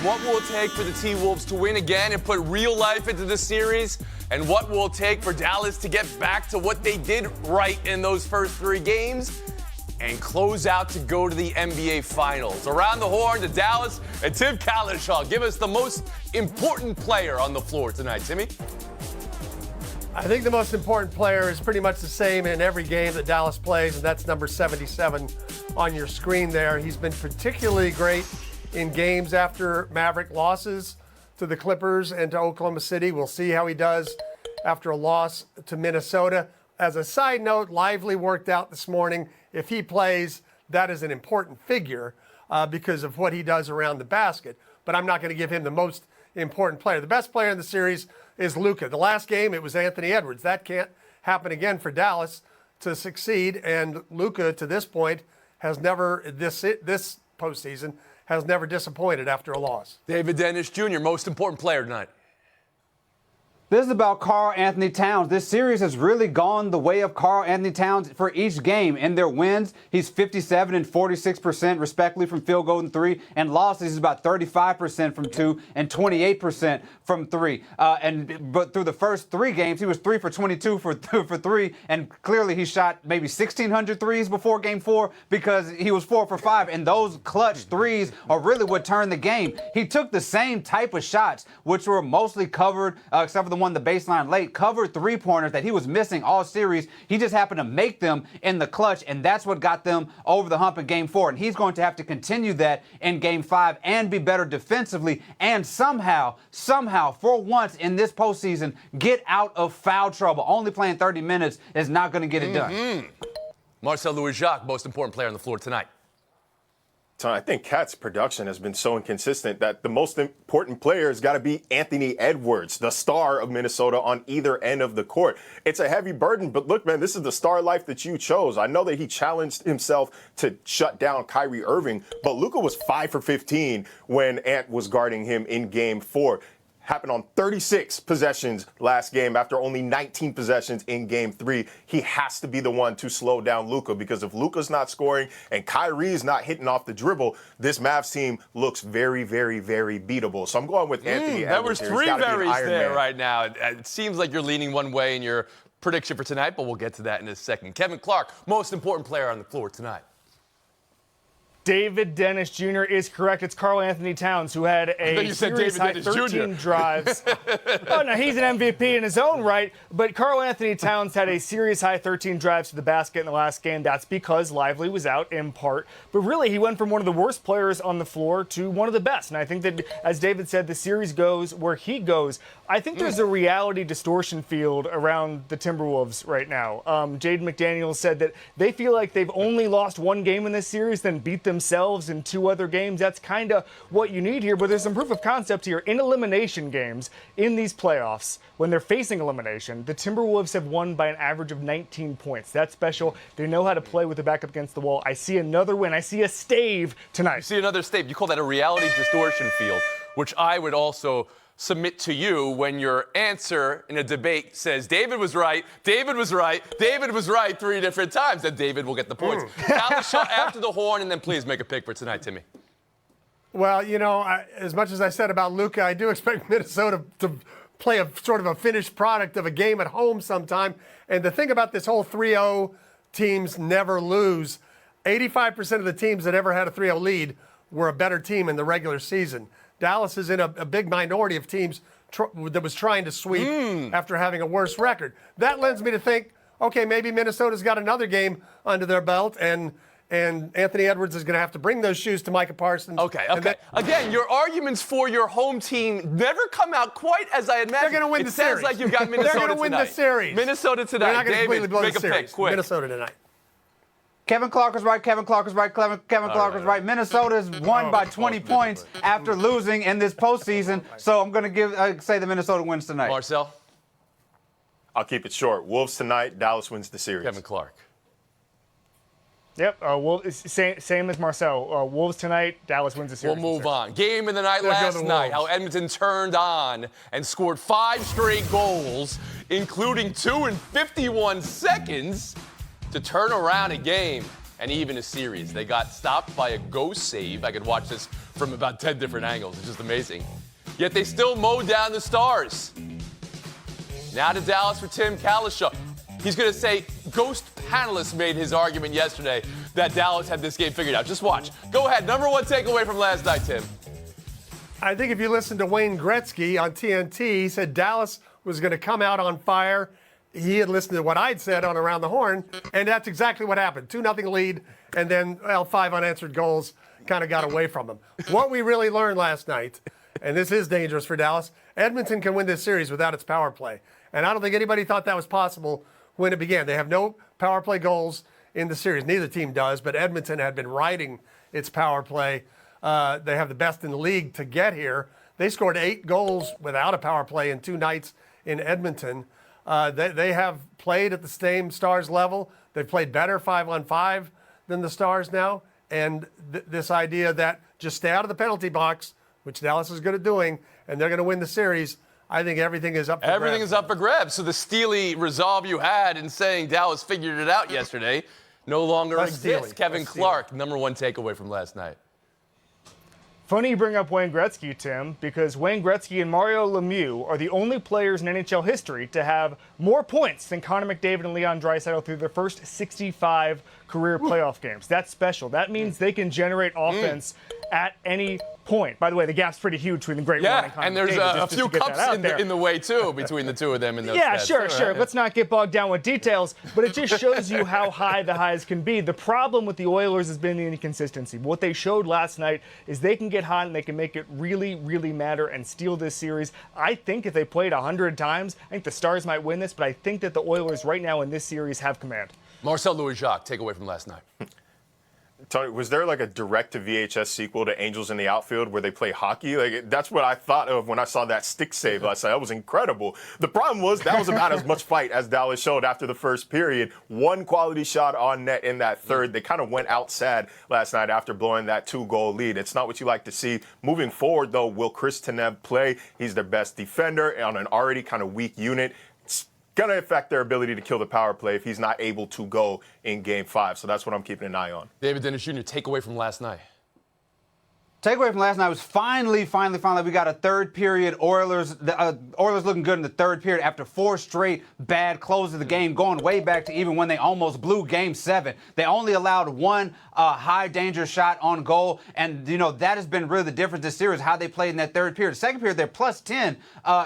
What will it take for the T-Wolves to win again and put real life into the series? And what will it take for Dallas to get back to what they did right in those first 3 games and close out to go to the NBA Finals? Around the horn to Dallas and Tim Cowlishaw. Give us the most important player on the floor tonight, Timmy. I think the most important player is pretty much the same in every game that Dallas plays, and that's number 77 on your screen there. He's been particularly great in games after Maverick losses to the Clippers and to Oklahoma City. We'll see how he does after a loss to Minnesota. As a side note, Lively worked out this morning. If he plays, that is an important figure because of what he does around the basket. But I'm not going to give him the most important player. The best player in the series is Luka. The last game, it was Anthony Edwards. That can't happen again for Dallas to succeed. And Luka, to this point, has never, this postseason, has never disappointed after a loss. David Dennis Jr., most important player tonight. This is about Karl Anthony Towns. This series has really gone the way of Karl Anthony Towns for each game. In their wins, he's 57 and 46% respectively from field goal and 3, and losses, he's about 35% from 2 and 28% from 3. But through the first 3 games, he was 3 for 22 for 3, and clearly he shot maybe 1,600 threes before Game 4 because he was 4 for 5, and those clutch threes are really what turned the game. He took the same type of shots, which were mostly covered, except for the one the baseline late, covered 3-pointers that he was missing all series. He just happened to make them in the clutch, and that's what got them over the hump in Game 4. And he's going to have to continue that in Game 5 and be better defensively and somehow, for once in this postseason, get out of foul trouble. Only playing 30 minutes is not going to get it done. Marcel Louis-Jacques, most important player on the floor tonight. I think Cat's production has been so inconsistent that the most important player has got to be Anthony Edwards, the star of Minnesota on either end of the court. It's a heavy burden, but look, man, this is the star life that you chose. I know that he challenged himself to shut down Kyrie Irving, but Luka was 5 for 15 when Ant was guarding him in Game 4. Happened on 36 possessions last game after only 19 possessions in Game 3. He has to be the one to slow down Luka, because if Luka's not scoring and Kyrie's not hitting off the dribble, this Mavs team looks very, very, very beatable. So I'm going with Anthony Edwards. There was 3 berries there right now. It seems like you're leaning one way in your prediction for tonight, but we'll get to that in a second. Kevin Clark, most important player on the floor tonight. David Dennis Jr. is correct. It's Karl Anthony Towns who had a series-high 13 drives. Oh, no, he's an MVP in his own right, but Karl Anthony Towns had a series-high 13 drives to the basket in the last game. That's because Lively was out in part. But really, he went from one of the worst players on the floor to one of the best. And I think that, as David said, the series goes where he goes. I think there's a reality distortion field around the Timberwolves right now. Jaden McDaniels said that they feel like they've only lost 1 game in this series, then beat themselves in 2 other games. That's kind of what you need here, but there's some proof of concept here. In elimination games, in these playoffs, when they're facing elimination, the Timberwolves have won by an average of 19 points. That's special. They know how to play with the back up against the wall. I see another win. I see a stave tonight. You see another stave. You call that a reality distortion field, which I would also submit to you when your answer in a debate says David was right, David was right, David was right 3 different times, then David will get the points. Cowlishaw after the horn, and then please make a pick for tonight, Timmy. Well, you know, as much as I said about Luka, I do expect Minnesota to play a sort of a finished product of a game at home sometime. And the thing about this whole 3-0 teams never lose, 85% of the teams that ever had a 3-0 lead were a better team in the regular season. Dallas is in a big minority of teams that was trying to sweep after having a worse record. That lends me to think, okay, maybe Minnesota's got another game under their belt, and Anthony Edwards is going to have to bring those shoes to Micah Parsons. Okay. Again, your arguments for your home team never come out quite as I imagined. They're going to win the series. It sounds like you've got Minnesota They're going to win tonight. the series. Minnesota tonight. They're not going to completely blow make the a series. pick, quick. Minnesota tonight. Kevin Clark was right. Kevin Clark was right. Kevin Clark was right. Minnesota's won by 20 points after losing in this postseason. So I'm going to say the Minnesota wins tonight. Marcel? I'll keep it short. Wolves tonight. Dallas wins the series. Kevin Clark. Yep, same as Marcel. Wolves tonight, Dallas wins the series. We'll move on. Game of the night last night, how Edmonton turned on and scored 5 straight goals, including 2 in 51 seconds, to turn around a game. and even a series. They got stopped by a ghost save. I could watch this from about 10 different angles. It's just amazing. Yet they still mowed down the Stars. Now to Dallas for Tim Kalishaw. He's going to say ghost panelists made his argument yesterday that Dallas had this game figured out. Just watch. Go ahead. Number one takeaway from last night, Tim. I think if you listen to Wayne Gretzky on TNT, he said Dallas was going to come out on fire. He had listened to what I'd said on Around the Horn, and that's exactly what happened. 2-0 lead, and then 5 unanswered goals kind of got away from them. What we really learned last night, and this is dangerous for Dallas, Edmonton can win this series without its power play. And I don't think anybody thought that was possible when it began. They have no power play goals in the series. Neither team does, but Edmonton had been riding its power play. They have the best in the league to get here. They scored 8 goals without a power play in 2 nights in Edmonton. They have played at the same Stars level. They've played better 5-on-5 than the Stars now. And this idea that just stay out of the penalty box, which Dallas is good at doing, and they're going to win the series, I think everything is up for grabs. Everything is up for grabs. So the steely resolve you had in saying Dallas figured it out yesterday no longer exists. Kevin Clark, number one takeaway from last night. Funny you bring up Wayne Gretzky, Tim, because Wayne Gretzky and Mario Lemieux are the only players in NHL history to have more points than Connor McDavid and Leon Draisaitl through their first 65 career playoff games. That's special. That means they can generate offense at any point. By the way, the gap's pretty huge between the Great One and Connor and there's McDavid, a few cups in the way, too, between the two of them in those Yeah, stats. sure. Let's not get bogged down with details, but it just shows you how high the highs can be. The problem with the Oilers has been the inconsistency. What they showed last night is they can get hot and they can make it really, really matter and steal this series. I think if they played 100 times, I think the Stars might win this, but I think that the Oilers right now in this series have command. Marcel Louis-Jacques, takeaway from last night. Tony, was there like a direct-to-VHS sequel to Angels in the Outfield where they play hockey? Like, that's what I thought of when I saw that stick save last night. That was incredible. The problem was that was about as much fight as Dallas showed after the first period. One quality shot on net in that third. They kind of went out sad last night after blowing that 2-goal lead. It's not what you like to see. Moving forward, though, will Chris Tanev play? He's their best defender on an already kind of weak unit. Going to affect their ability to kill the power play if he's not able to go in Game 5. So that's what I'm keeping an eye on. David Dennis Jr., takeaway from last night. Takeaway from last night was finally, we got a third period. Oilers looking good in the third period after 4 straight bad closes of the game, going way back to even when they almost blew Game 7. They only allowed 1 high danger shot on goal, and that has been really the difference this series, how they played in that third period. Second period, they're plus 10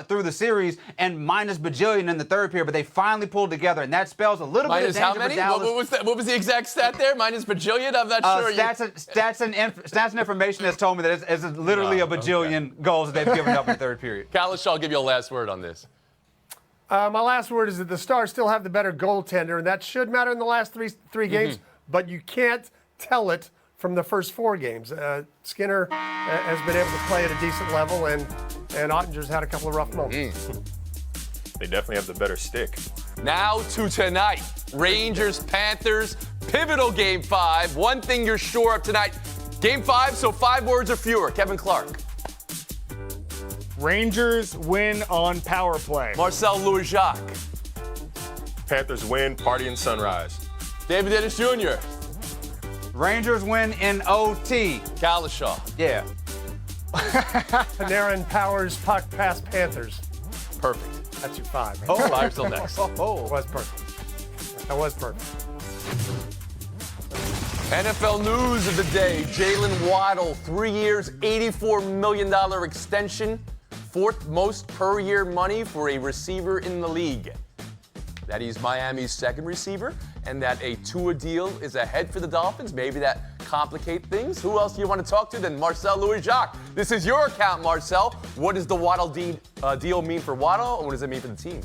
through the series and minus bajillion in the third period, but they finally pulled together, and that spells a little bit of danger how many? for Dallas. What was the exact stat there? Minus bajillion? I'm not sure. Stats and information that's told me that it's literally a bajillion goals that they've given up in the third period. Kalish, I'll give you a last word on this. My last word is that the Stars still have the better goaltender, and that should matter in the last three games, but you can't tell it from the first 4 games. Skinner has been able to play at a decent level, and Ottinger's had a couple of rough moments. They definitely have the better stick. Now to tonight. Rangers-Panthers, pivotal Game 5. One thing you're sure of tonight. Game 5, so 5 words or fewer. Kevin Clark. Rangers win on power play. Marcel Louis-Jacques. Panthers win, party and sunrise. David Dennis Jr. Rangers win in OT. Kalishaw. Yeah. Panarin powers puck past Panthers. Perfect. That's your 5. Right? Oh, 5 still next. That was perfect. That was perfect. NFL news of the day. Jalen Waddle, 3 years, $84 million extension. 4th most per year money for a receiver in the league. That he's Miami's 2nd receiver, and that a Tua deal is ahead for the Dolphins. Maybe that complicates things. Who else do you want to talk to than Marcel Louis-Jacques? This is your account, Marcel. What does the Waddle deal mean for Waddle, and what does it mean for the team?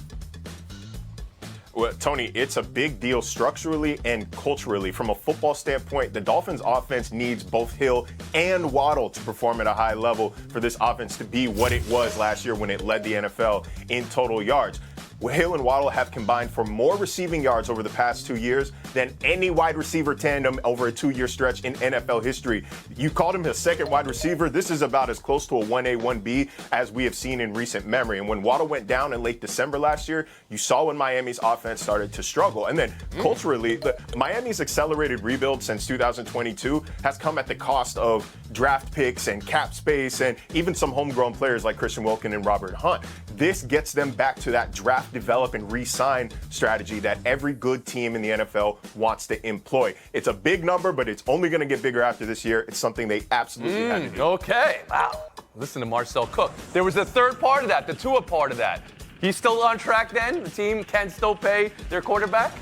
Well, Tony, it's a big deal structurally and culturally. From a football standpoint, the Dolphins' offense needs both Hill and Waddle to perform at a high level for this offense to be what it was last year when it led the NFL in total yards. Hill and Waddle have combined for more receiving yards over the past 2 years than any wide receiver tandem over a 2-year stretch in NFL history. You called him a second wide receiver. This is about as close to a 1A, 1B as we have seen in recent memory. And when Waddle went down in late December last year, you saw when Miami's offense started to struggle. And then culturally, Miami's accelerated rebuild since 2022 has come at the cost of draft picks and cap space and even some homegrown players like Christian Wilkin and Robert Hunt. This gets them back to that draft, develop, and re-sign strategy that every good team in the NFL wants to employ. It's a big number, but it's only going to get bigger after this year. It's something they absolutely had to do. Okay. Wow. Listen to Marcel Cook. There was a third part of that, the Tua part of that. He's still on track then? The team can still pay their quarterback?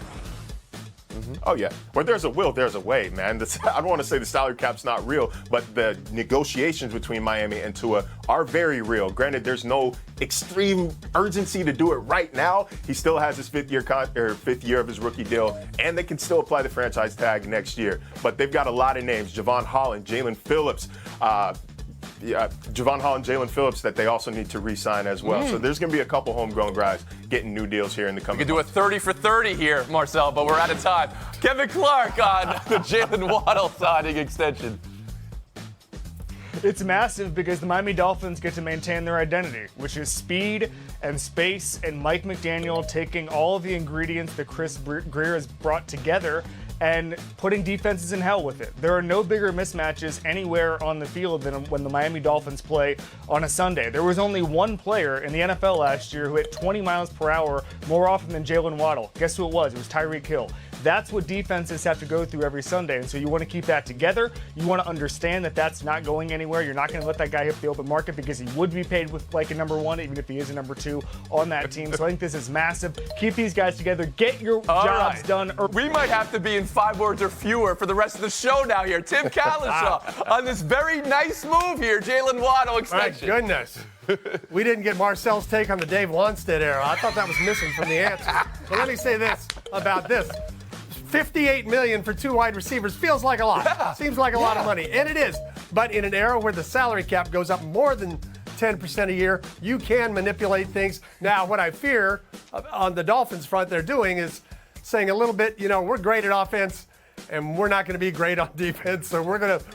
Oh, yeah. Where there's a will, there's a way, man. I don't want to say the salary cap's not real, but the negotiations between Miami and Tua are very real. Granted, there's no extreme urgency to do it right now. He still has his fifth year of his rookie deal, and they can still apply the franchise tag next year. But they've got a lot of names: Javon Holland, Jalen Phillips, Jalen Phillips that they also need to re-sign as well. So there's going to be a couple homegrown guys getting new deals here in the coming We could do a 30 for 30 here, Marcel, but we're out of time. Kevin Clark on the Jalen Waddle signing extension. It's massive because the Miami Dolphins get to maintain their identity, which is speed and space, and Mike McDaniel taking all of the ingredients that Chris Grier has brought together and putting defenses in hell with it. There are no bigger mismatches anywhere on the field than when the Miami Dolphins play on a Sunday. There was only one player in the NFL last year who hit 20 miles per hour more often than Jalen Waddle. Guess who it was? It was Tyreek Hill. That's what defenses have to go through every Sunday. And so you want to keep that together. You want to understand that that's not going anywhere. You're not going to let that guy hit the open market because he would be paid with like a number one, even if he is a number two on that team. So I think this is massive. Keep these guys together. Get your jobs done. We might have to be in 5 words or fewer for the rest of the show now here. Tim Cowlishaw on this very nice move here, Jalen Waddle extension. My goodness. We didn't get Marcel's take on the Dave Wanstead era. I thought that was missing from the answer. But let me say this about this. $58 million for 2 wide receivers feels like a lot. Seems like a lot of money, and it is. But in an era where the salary cap goes up more than 10% a year, you can manipulate things. Now, what I fear on the Dolphins front they're doing is saying a little bit, we're great at offense, and we're not going to be great on defense, so we're going to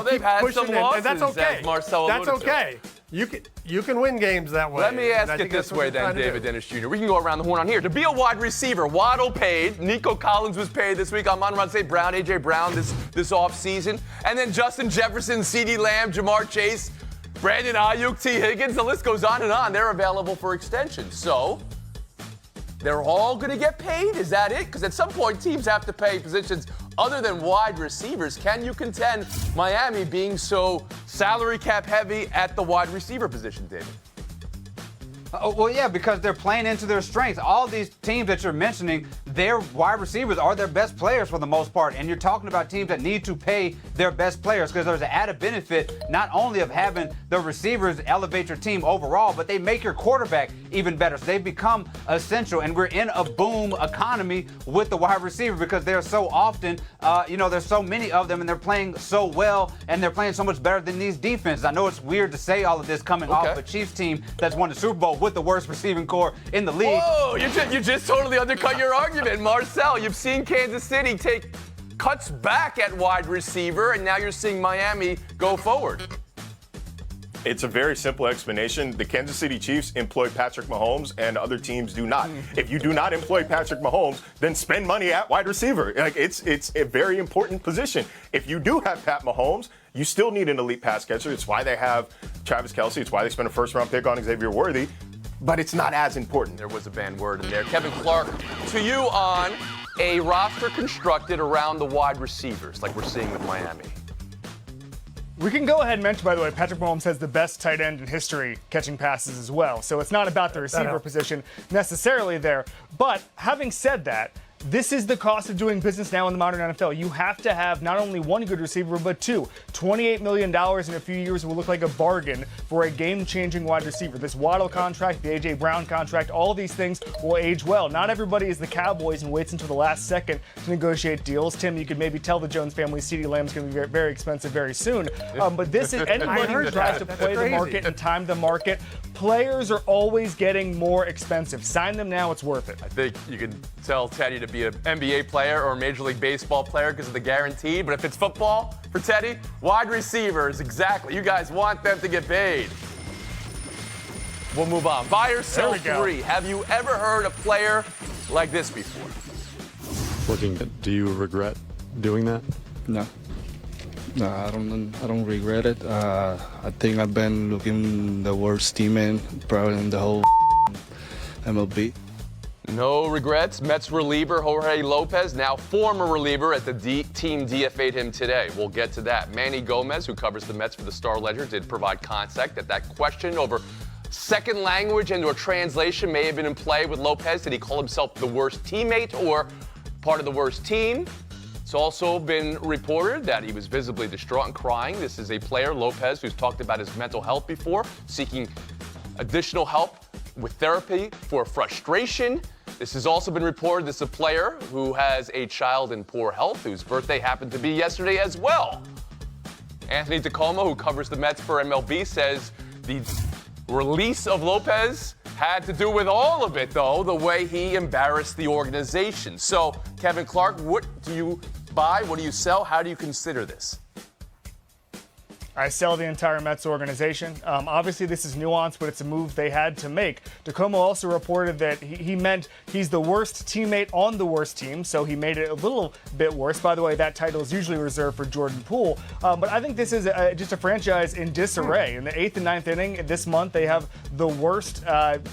keep pushing, and that's okay. That's okay. You can win games that way. Let me ask it this way then, David Dennis Jr. We can go around the horn on here. To be a wide receiver, Waddle paid, Nico Collins was paid this week, Amon-Ra St. Brown, A.J. Brown this offseason, and then Justin Jefferson, CeeDee Lamb, Jamar Chase, Brandon Ayuk, T. Higgins, the list goes on and on. They're available for extension. So they're all going to get paid? Is that it? Because at some point, teams have to pay positions other than wide receivers. Can you contend Miami being so salary cap heavy at the wide receiver position, David? Well, yeah, because they're playing into their strengths. All these teams that you're mentioning, their wide receivers are their best players for the most part. And you're talking about teams that need to pay their best players because there's an added benefit not only of having the receivers elevate your team overall, but they make your quarterback even better. So they've become essential. And we're in a boom economy with the wide receiver because they're so often, there's so many of them and they're playing so well and they're playing so much better than these defenses. I know it's weird to say all of this coming off a Chiefs team that's won the Super Bowl with the worst receiving core in the league. Whoa, you just totally undercut your argument. Marcel, you've seen Kansas City take cuts back at wide receiver, and now you're seeing Miami go forward. It's a very simple explanation. The Kansas City Chiefs employ Patrick Mahomes, and other teams do not. If you do not employ Patrick Mahomes, then spend money at wide receiver. It's a very important position. If you do have Pat Mahomes, you still need an elite pass catcher. It's why they have Travis Kelce. It's why they spent a first-round pick on Xavier Worthy. But it's not as important. There was a banned word in there. Kevin Clark, to you on a roster constructed around the wide receivers, like we're seeing with Miami. We can go ahead and mention, by the way, Patrick Mahomes has the best tight end in history catching passes as well. So it's not about the receiver position necessarily there. But having said that, this is the cost of doing business now in the modern NFL. You have to have not only one good receiver, but 2. $28 million in a few years will look like a bargain for a game-changing wide receiver. This Waddle contract, the A.J. Brown contract, all these things will age well. Not everybody is the Cowboys and waits until the last second to negotiate deals. Tim, you could maybe tell the Jones family CeeDee Lamb is going to be very expensive very soon. But this is anybody who tries to play the market and time the market players are always getting more expensive. Sign them now, it's worth it. I think you could tell Teddy to be an NBA player or a Major League Baseball player because of the guarantee. But if it's football for Teddy, wide receivers, exactly. You guys want them to get paid. We'll move on. Buy or sell three. Have you ever heard a player like this before? Do you regret doing that? No. No, I don't regret it. I think I've been looking the worst team in probably in the whole MLB. No regrets. Mets reliever Jorge Lopez, now former reliever at the team DFA'd him today. We'll get to that. Manny Gomez, who covers the Mets for the Star-Ledger, did provide context that question over second language and or translation may have been in play with Lopez. Did he call himself the worst teammate or part of the worst team? It's also been reported that he was visibly distraught and crying. This is a player, Lopez, who's talked about his mental health before, seeking additional help with therapy for frustration. This has also been reported this is a player who has a child in poor health, whose birthday happened to be yesterday as well. Anthony Tacoma, who covers the Mets for MLB, says the release of Lopez had to do with all of it, though, the way he embarrassed the organization. So, Kevin Clark, what do you buy? What do you sell? How do you consider this? I sell the entire Mets organization. Obviously, this is nuanced, but it's a move they had to make. Tacoma also reported that he meant he's the worst teammate on the worst team, so he made it a little bit worse. By the way, that title is usually reserved for Jordan Poole. But I think this is just a franchise in disarray. In the 8th and 9th inning this month, they have the worst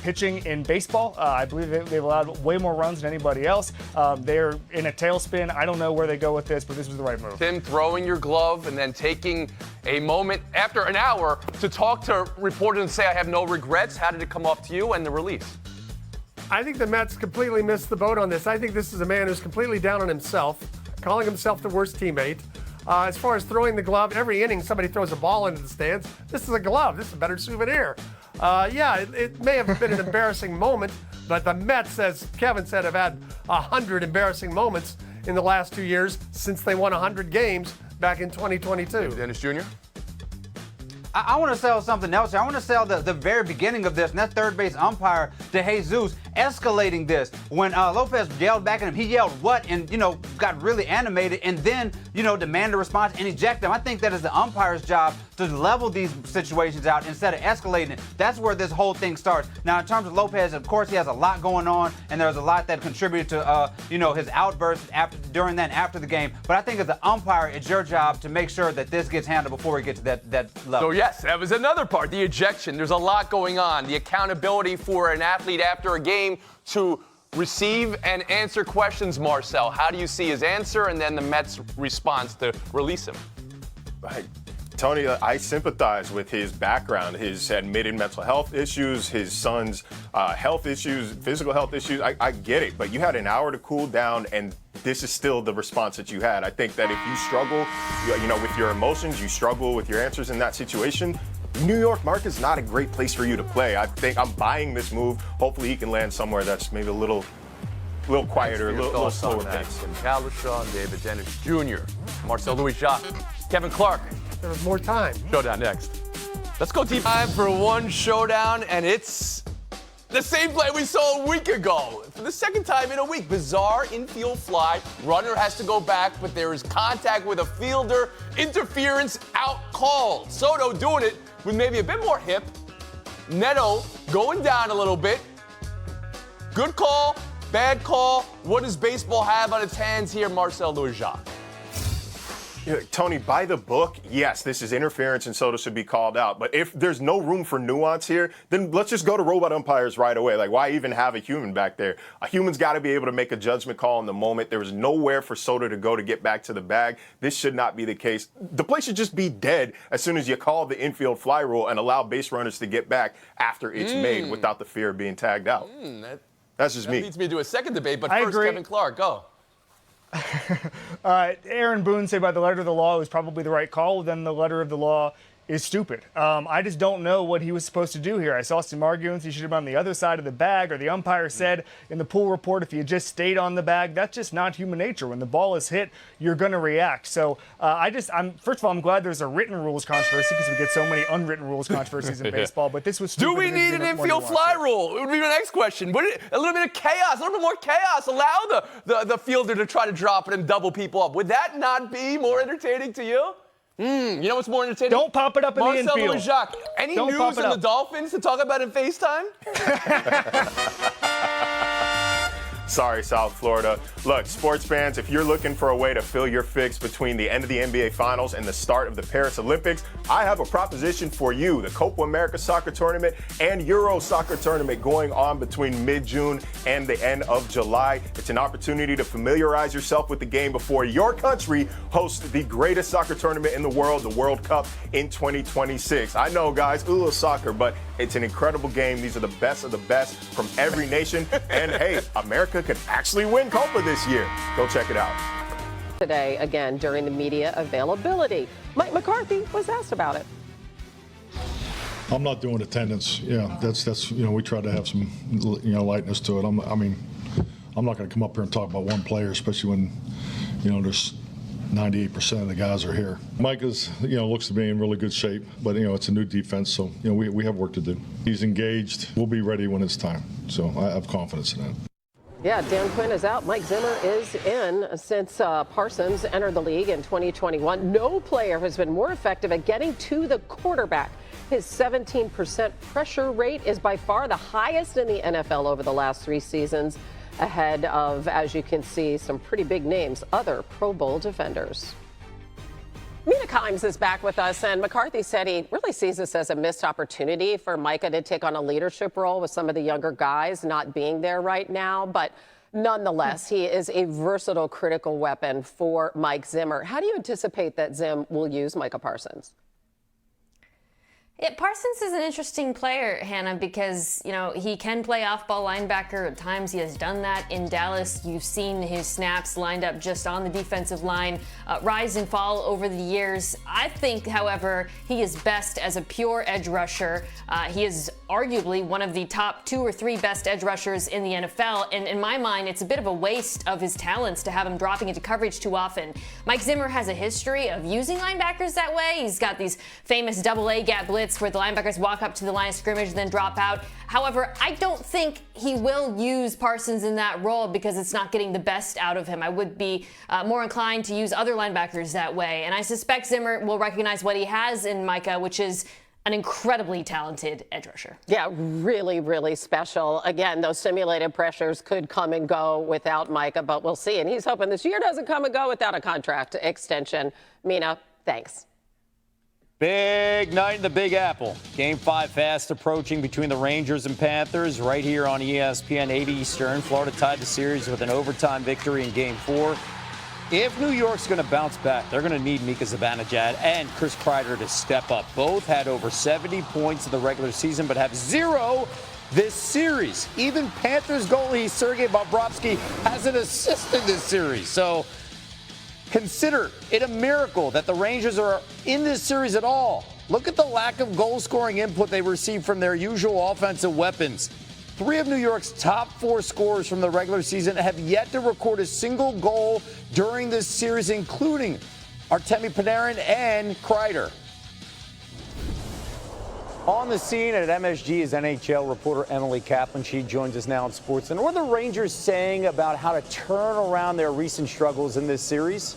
pitching in baseball. I believe they've allowed way more runs than anybody else. They're in a tailspin. I don't know where they go with this, but this was the right move. Tim, throwing your glove and then taking a moment after an hour to talk to reporters and say, I have no regrets. How did it come off to you and the release? I think the Mets completely missed the boat on this. I think this is a man who's completely down on himself, calling himself the worst teammate. As far as throwing the glove, every inning somebody throws a ball into the stands. This is a glove. This is a better souvenir. It may have been an embarrassing moment, but the Mets, as Kevin said, have had 100 embarrassing moments in the last 2 years since they won 100 games back in 2022. Dennis Jr.? I want to sell something else here. I want to sell the very beginning of this, and that third base umpire, DeJesus, escalating this. When Lopez yelled back at him, he yelled, what? And, got really animated and then, demanded a response and eject him. I think that is the umpire's job to level these situations out instead of escalating it. That's where this whole thing starts. Now, in terms of Lopez, of course, he has a lot going on, and there's a lot that contributed to, his outbursts during that and after the game. But I think as the umpire, it's your job to make sure that this gets handled before we get to that level. So, yes, that was another part, the ejection. There's a lot going on. The accountability for an athlete after a game to receive and answer questions, Marcel. How do you see his answer and then the Mets' response to release him? Right. Tony, I sympathize with his background, his admitted mental health issues, his son's health issues, physical health issues. I get it, but you had an hour to cool down, and this is still the response that you had. I think that if you struggle, with your emotions, you struggle with your answers in that situation, New York market's not a great place for you to play. I think I'm buying this move. Hopefully he can land somewhere that's maybe a little quieter, a little slower pace. Tim Cowlishaw, David Dennis Jr., Marcel Louis-Jacques, Kevin Clark. There was more time. Showdown next. Let's go deep dive for one showdown, and it's the same play we saw a week ago. For the second time in a week, bizarre infield fly. Runner has to go back, but there is contact with a fielder. Interference out called. Soto doing it with maybe a bit more hip. Neto going down a little bit. Good call, bad call. What does baseball have on its hands here, Marcel Louis-Jacques? Tony, by the book, yes, this is interference and Soto should be called out. But if there's no room for nuance here, then let's just go to robot umpires right away. Like, why even have a human back there? A human's got to be able to make a judgment call in the moment. There was nowhere for Soto to go to get back to the bag. This should not be the case. The play should just be dead as soon as you call the infield fly rule and allow base runners to get back after it's made without the fear of being tagged out. That's just me. That leads me to a second debate, but first, Kevin Clark, go. Aaron Boone said by the letter of the law it was probably the right call. Then the letter of the law is stupid. I just don't know what he was supposed to do here. I saw some arguments he should have been on the other side of the bag, or the umpire said in the pool report if he had just stayed on the bag. That's just not human nature. When the ball is hit, you're going to react. So first of all, I'm glad there's a written rules controversy because we get so many unwritten rules controversies in baseball. But this was stupid. Do we need an infield fly rule? It would be my next question. Would a little bit of chaos, a little bit more chaos, allow the fielder to try to drop it and double people up? Would that not be more entertaining to you? You know what's more entertaining? Don't pop it up in the infield. Marcelo and Jacques. Any news on the Dolphins to talk about in FaceTime? Sorry, South Florida. Look, sports fans, if you're looking for a way to fill your fix between the end of the NBA Finals and the start of the Paris Olympics, I have a proposition for you. The Copa America Soccer Tournament and Euro Soccer Tournament going on between mid-June and the end of July. It's an opportunity to familiarize yourself with the game before your country hosts the greatest soccer tournament in the world, the World Cup in 2026. I know, guys, soccer, but it's an incredible game. These are the best of the best from every nation. And hey, America could actually win Copa this year. Go check it out. Today, again, during the media availability, Mike McCarthy was asked about it. I'm not doing attendance. Yeah, that's we try to have some lightness to it. I'm not going to come up here and talk about one player, especially when there's 98% of the guys are here. Mike is looks to be in really good shape, but it's a new defense, so we have work to do. He's engaged. We'll be ready when it's time. So I have confidence in that. Yeah, Dan Quinn is out. Mike Zimmer is in. Since Parsons entered the league in 2021, no player has been more effective at getting to the quarterback. His 17% pressure rate is by far the highest in the NFL over the last 3 seasons, ahead of, as you can see, some pretty big names, other Pro Bowl defenders. Mina Kimes is back with us, and McCarthy said he really sees this as a missed opportunity for Micah to take on a leadership role with some of the younger guys not being there right now. But nonetheless, he is a versatile, critical weapon for Mike Zimmer. How do you anticipate that Zim will use Micah Parsons? Yeah, Parsons is an interesting player, Hannah, because, he can play off-ball linebacker. At times he has done that in Dallas. You've seen his snaps lined up just on the defensive line rise and fall over the years. I think, however, he is best as a pure edge rusher. He is arguably one of the top 2 or 3 best edge rushers in the NFL. And in my mind, it's a bit of a waste of his talents to have him dropping into coverage too often. Mike Zimmer has a history of using linebackers that way. He's got these famous double-A gap blitz where the linebackers walk up to the line of scrimmage and then drop out. However, I don't think he will use Parsons in that role because it's not getting the best out of him. I would be more inclined to use other linebackers that way. And I suspect Zimmer will recognize what he has in Micah, which is an incredibly talented edge rusher. Yeah, really, really special. Again, those simulated pressures could come and go without Micah, but we'll see. And he's hoping this year doesn't come and go without a contract extension. Mina, thanks. Big night in the Big Apple. Game 5 fast approaching between the Rangers and Panthers right here on ESPN 8 Eastern. Florida tied the series with an overtime victory in Game 4. If New York's going to bounce back, they're going to need Mika Zibanejad and Chris Kreider to step up. Both had over 70 points in the regular season, but have 0 this series. Even Panthers goalie Sergei Bobrovsky has an assist in this series. So consider it a miracle that the Rangers are in this series at all. Look at the lack of goal-scoring input they received from their usual offensive weapons. 3 of New York's top 4 scorers from the regular season have yet to record a single goal during this series, including Artemi Panarin and Kreider. On the scene at MSG is NHL reporter Emily Kaplan. She joins us now on Sports. And what are the Rangers saying about how to turn around their recent struggles in this series?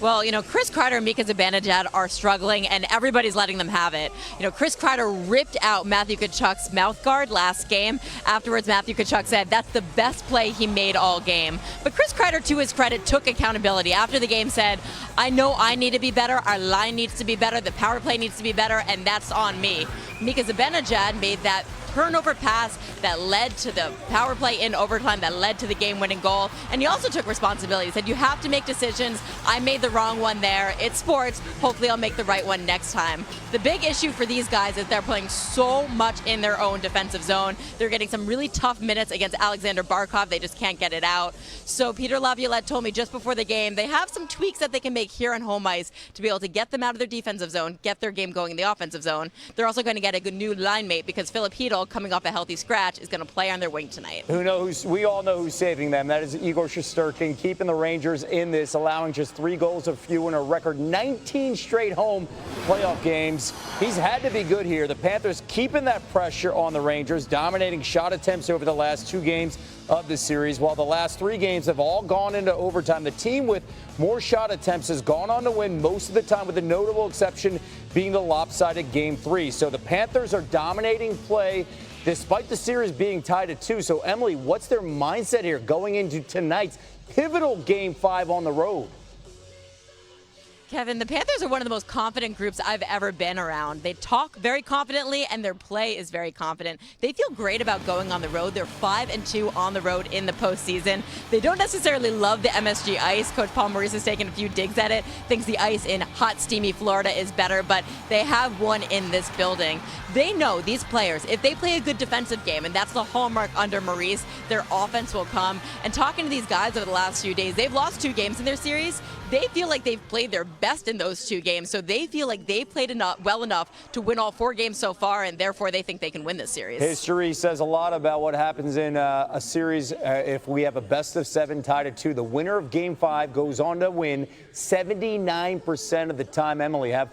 Well, Chris Kreider and Mika Zibanejad are struggling, and everybody's letting them have it. Chris Kreider ripped out Matthew Tkachuk's mouth guard last game. Afterwards, Matthew Tkachuk said that's the best play he made all game. But Chris Kreider, to his credit, took accountability. After the game said, I know I need to be better, our line needs to be better, the power play needs to be better, and that's on me. Mika Zibanejad made that turnover pass that led to the power play in overtime that led to the game-winning goal. And he also took responsibility. He said, you have to make decisions. I made the wrong one there. It's sports. Hopefully I'll make the right one next time. The big issue for these guys is they're playing so much in their own defensive zone. They're getting some really tough minutes against Alexander Barkov. They just can't get it out. So Peter Laviolette told me just before the game, they have some tweaks that they can make here on home ice to be able to get them out of their defensive zone, get their game going in the offensive zone. They're also going to get a good new line mate because Philip Hedl, coming off a healthy scratch, is going to play on their wing tonight. We all know who's saving them. That is Igor Shesterkin, keeping the Rangers in this, allowing just 3 goals of few in a record 19 straight home playoff games. He's had to be good here. The Panthers keeping that pressure on the Rangers, dominating shot attempts over the last 2 games of the series, while the last 3 games have all gone into overtime. The team with more shot attempts has gone on to win most of the time, with the notable exception being the lopsided Game 3. So the Panthers are dominating play despite the series being tied at 2. So, Emily, what's their mindset here going into tonight's pivotal Game 5 on the road? Kevin, the Panthers are one of the most confident groups I've ever been around. They talk very confidently, and their play is very confident. They feel great about going on the road. They're 5-2 on the road in the postseason. They don't necessarily love the MSG ice. Coach Paul Maurice has taken a few digs at it, thinks the ice in hot, steamy Florida is better, but they have one in this building. They know, these players, if they play a good defensive game, and that's the hallmark under Maurice, their offense will come. And talking to these guys over the last few days, they've lost 2 games in their series. They feel like they've played their best in those 2 games, so they feel like they played well enough to win all 4 games so far, and therefore they think they can win this series. History says a lot about what happens in a series if we have a best-of-7 tied at 2. The winner of Game 5 goes on to win 79% of the time. Emily, have